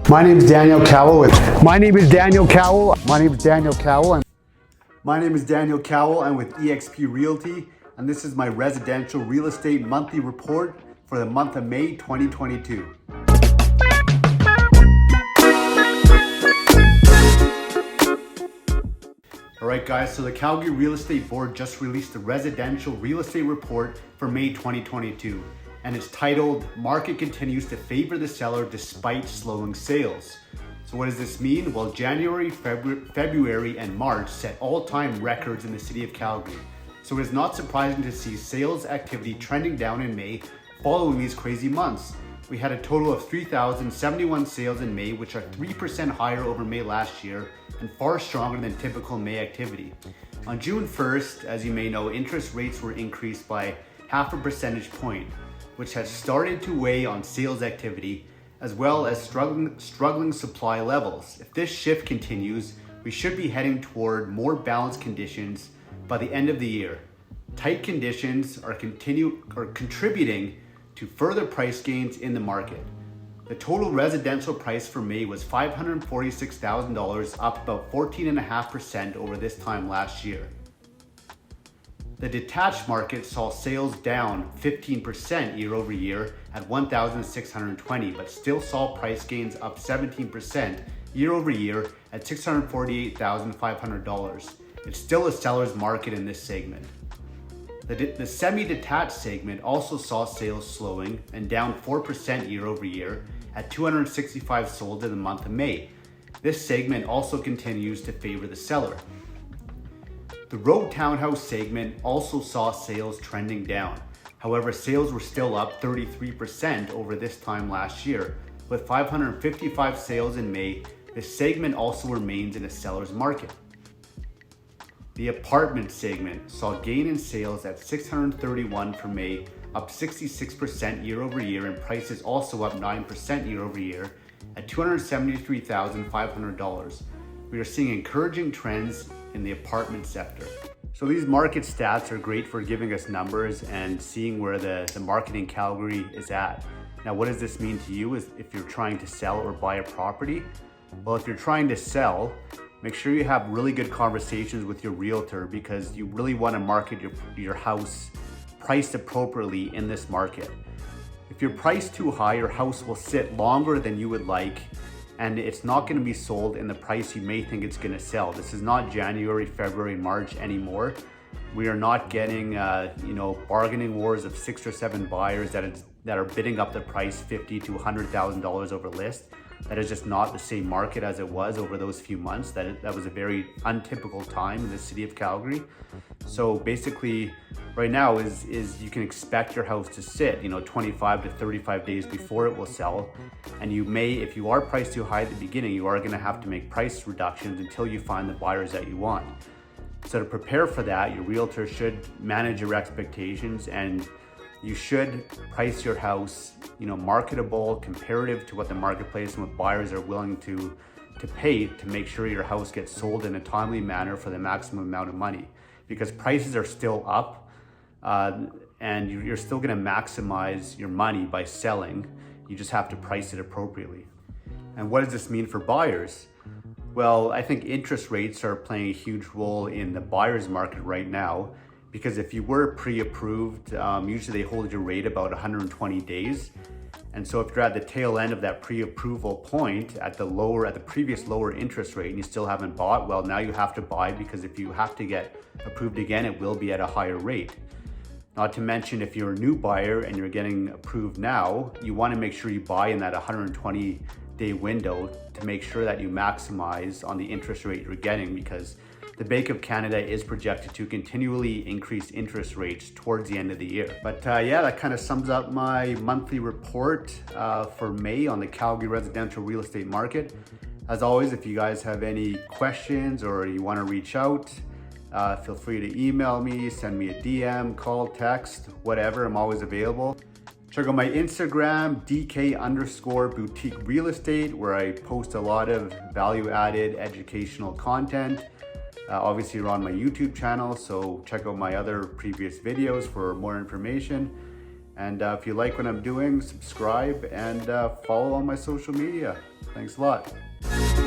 My name is Daniel Kowall with eXp Realty, and this is my residential real estate monthly report for the month of May 2022. Alright guys, so the Calgary Real Estate Board just released the residential real estate report for May 2022. And it's titled, Market Continues to Favor the Seller Despite Slowing Sales. So what does this mean? Well, January, February, and March set all-time records in the City of Calgary. So it is not surprising to see sales activity trending down in May following these crazy months. We had a total of 3,071 sales in May, which are 3% higher over May last year and far stronger than typical May activity. On June 1st, as you may know, interest rates were increased by 0.5 percentage point, which has started to weigh on sales activity, as well as struggling supply levels. If this shift continues, we should be heading toward more balanced conditions by the end of the year. Tight conditions are contributing to further price gains in the market. The total residential price for May was $546,000, up about 14.5% over this time last year. The detached market saw sales down 15% year over year at 1,620, but still saw price gains up 17% year over year at $648,500. It's still a seller's market in this segment. The semi-detached segment also saw sales slowing and down 4% year over year at 265 sold in the month of May. This segment also continues to favor the seller. The row townhouse segment also saw sales trending down. However, sales were still up 33% over this time last year. With 555 sales in May, this segment also remains in a seller's market. The apartment segment saw gain in sales at 631 for May, up 66% year over year, and prices also up 9% year over year at $273,500. We are seeing encouraging trends in the apartment sector. So these market stats are great for giving us numbers and seeing where the market in Calgary is at. Now, what does this mean to you is if you're trying to sell or buy a property? Well, if you're trying to sell, make sure you have really good conversations with your realtor, because you really want to market your house priced appropriately in this market. If you're priced too high, your house will sit longer than you would like, and it's not going to be sold in the price you may think it's going to sell. This is not January, February, March anymore. We are not getting bargaining wars of 6 or 7 buyers that are bidding up the price $50,000 to $100,000 over list. That is just not the same market as it was over those few months. That was a very untypical time in the City of Calgary. So basically, right now is you can expect your house to sit 25 to 35 days before it will sell. And you may, if you are priced too high at the beginning, you are going to have to make price reductions until you find the buyers that you want. So to prepare for that, your realtor should manage your expectations, and you should price your house, marketable, comparative to what the marketplace and what buyers are willing to pay to make sure your house gets sold in a timely manner for the maximum amount of money. Because prices are still up, and you're still going to maximize your money by selling. You just have to price it appropriately. And what does this mean for buyers? Well, I think interest rates are playing a huge role in the buyer's market right now. Because if you were pre-approved, usually they hold your rate about 120 days. And so if you're at the tail end of that pre-approval point at the previous lower interest rate and you still haven't bought, well, now you have to buy, because if you have to get approved again, it will be at a higher rate. Not to mention, if you're a new buyer and you're getting approved now, you want to make sure you buy in that 120-day window to make sure that you maximize on the interest rate you're getting, because the Bank of Canada is projected to continually increase interest rates towards the end of the year. But yeah, that kind of sums up my monthly report for May on the Calgary residential real estate market. As always, if you guys have any questions or you want to reach out, feel free to email me, send me a DM, call, text, whatever. I'm always available. Check out my Instagram, DK_boutique real estate, where I post a lot of value-added educational content. Obviously, you're on my YouTube channel, so check out my other previous videos for more information. And if you like what I'm doing, subscribe and follow on my social media. Thanks a lot.